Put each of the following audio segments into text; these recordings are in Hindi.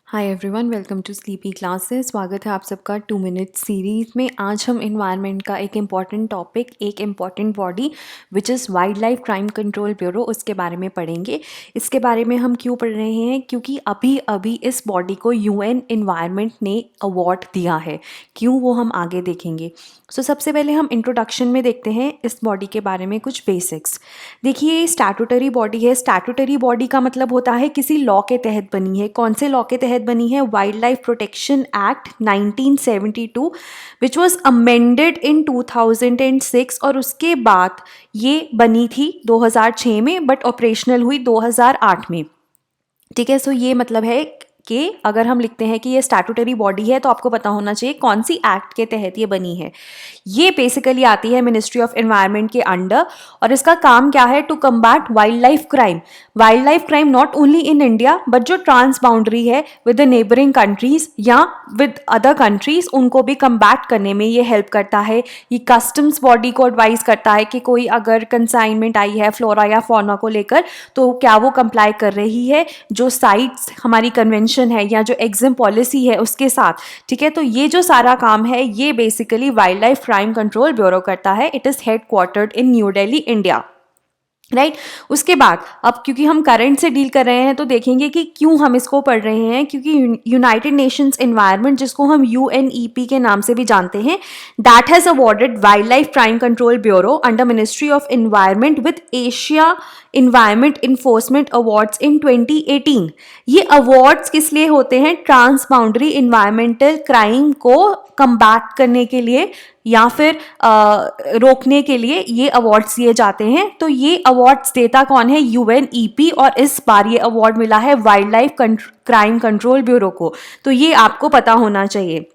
Hi everyone, welcome to sleepy classes. स्वागत है आप सबका 2 मिनट सीरीज़ में। आज हम इन्वायरमेंट का एक इम्पॉर्टेंट टॉपिक, एक important body which is wild life crime control bureau, उसके बारे में पढ़ेंगे। इसके बारे में हम क्यों पढ़ रहे हैं? क्योंकि अभी अभी इस बॉडी को यूएन इन्वायरमेंट ने अवार्ड दिया है। क्यों, वो हम आगे देखेंगे। सबसे पहले हम इंट्रोडक्शन में देखते हैं इस बॉडी के बारे में कुछ बेसिक्स। देखिए, स्टैट्यूटरी बॉडी है। स्टैट्यूटरी बॉडी का मतलब होता है किसी लॉ के तहत बनी है। कौन से लॉ के तहत बनी है? Wild life protection act 1972 which was amended in 2006 और उसके बाद ये बनी थी 2006 में, बट ऑपरेशनल हुई 2008 में। ठीक है, ये मतलब है कि अगर हम लिखते हैं कि ये स्टैट्यूटरी बॉडी है तो आपको पता होना चाहिए कौन सी एक्ट के तहत ये बनी है। ये बेसिकली आती है मिनिस्ट्री ऑफ एनवायरनमेंट के अंडर और इसका काम क्या है? To combat wildlife crime. Wildlife crime not only in India but जो ट्रांस बाउंड्री है विद द नेबरिंग कंट्रीज या विद अदर कंट्रीज, उनको भी कम्बैट करने में ये हेल्प करता है। ये कस्टम्स बॉडी को एडवाइज करता है कि कोई अगर कंसाइनमेंट आई है फ्लोरा या फौना को लेकर तो क्या वो कंप्लाई कर रही है जो साइट्स हमारी कन्वेंशन है या जो एग्जिम पॉलिसी है उसके साथ। ठीक है, तो ये जो सारा काम है ये basically wild life crime control bureau करता है। It is headquartered in new Delhi, India. Right उसके बाद अब क्योंकि हम करंट से डील कर रहे हैं तो देखेंगे कि क्यों हम इसको पढ़ रहे हैं। क्योंकि यूनाइटेड नेशंस एनवायरनमेंट, जिसको हम यूएनईपी के नाम से भी जानते हैं, that has awarded wild life crime control bureau under ministry of environment with Asia environment enforcement awards इन 2018। ये अवार्ड्स किस लिए होते हैं? ट्रांस बाउंड्री इन्वायरमेंटल क्राइम को कम्बैट करने के लिए या फिर रोकने के लिए ये अवार्ड्स दिए जाते हैं। तो ये अवार्ड्स देता कौन है? यूएनईपी, और इस बार ये अवार्ड मिला है wild life crime control bureau को। तो ये आपको पता होना चाहिए।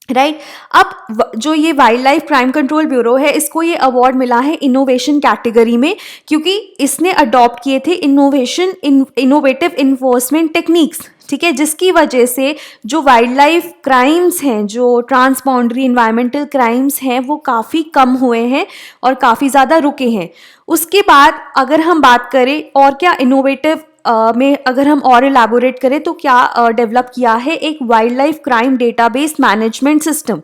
राइट अब जो ये wild life crime control bureau है, इसको ये अवार्ड मिला है इनोवेशन कैटेगरी में, क्योंकि इसने अडॉप्ट किए थे इनोवेटिव इन्फोर्समेंट टेक्निक्स। ठीक है, जिसकी वजह से जो वाइल्ड लाइफ क्राइम्स हैं, जो ट्रांस बाउंड्री इन्वायरमेंटल क्राइम्स हैं, वो काफ़ी कम हुए हैं और काफ़ी ज़्यादा रुके हैं। उसके बाद अगर हम बात करें और क्या इनोवेटिव में अगर हम और इलेबोरेट करें तो क्या डेवलप किया है? एक wild life crime database management system.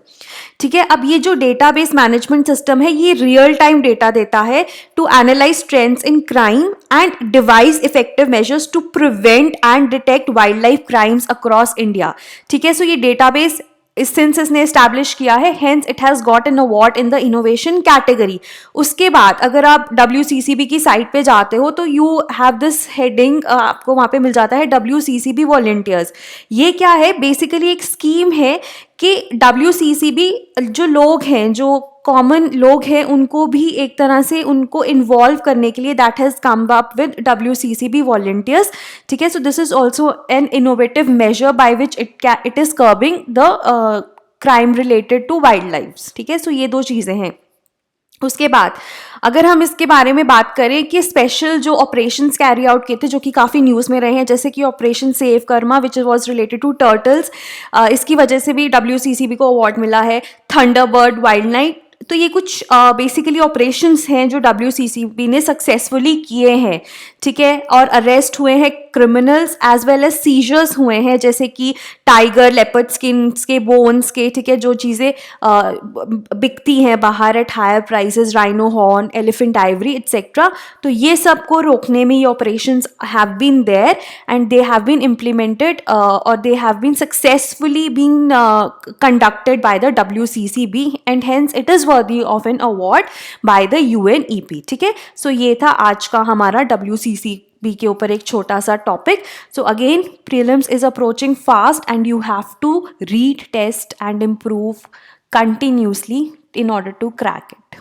ठीक है, अब ये जो डेटाबेस मैनेजमेंट सिस्टम है ये रियल टाइम डेटा देता है to analyse trends in crime and devise effective measures to prevent and detect wildlife crimes across India. ठीक है, ये डेटाबेस सिंस इसने एस्टैब्लिश किया है, hence it has got an award in the innovation category. उसके बाद अगर आप WCCB की साइट पे जाते हो तो यू हैव दिस हेडिंग, आपको वहाँ पे मिल जाता है WCCB वॉलंटियर्स। ये क्या है? बेसिकली एक स्कीम है कि WCCB जो लोग हैं, जो कॉमन लोग हैं, उनको भी एक तरह से उनको इन्वॉल्व करने के लिए that has come up with WCCB volunteers. ठीक है, so this is also an innovative measure by which it is curbing the crime related to wildlife. ठीक है, सो ये दो चीज़ें हैं। उसके बाद अगर हम इसके बारे में बात करें कि स्पेशल जो ऑपरेशंस कैरी आउट किए थे जो कि काफ़ी न्यूज़ में रहे हैं, जैसे कि operation save Kurma which was related to turtles, इसकी वजह से भी WCCB को अवार्ड मिला है। थंडरबर्ड वाइल्ड नाइट, तो ये कुछ बेसिकली ऑपरेशंस हैं जो WCCB ने सक्सेसफुली किए हैं। ठीक है, और अरेस्ट हुए हैं criminals as well as seizures हुए हैं, जैसे कि टाइगर, लेपर्ड स्किन्स के, बोन्स के। ठीक है, जो चीज़ें बिकती हैं बाहर at higher prices, rhino horn, elephant ivory etcetera, तो ये सब को रोकने में ये operations have been there and they have been implemented और they have been successfully been conducted by the WCCB and hence it is worthy of an award by the UNEP। ठीक है, ये था आज का हमारा WCCB के ऊपर एक छोटा सा topic. Again, prelims is approaching fast and you have to read, test and improve continuously in order to crack it.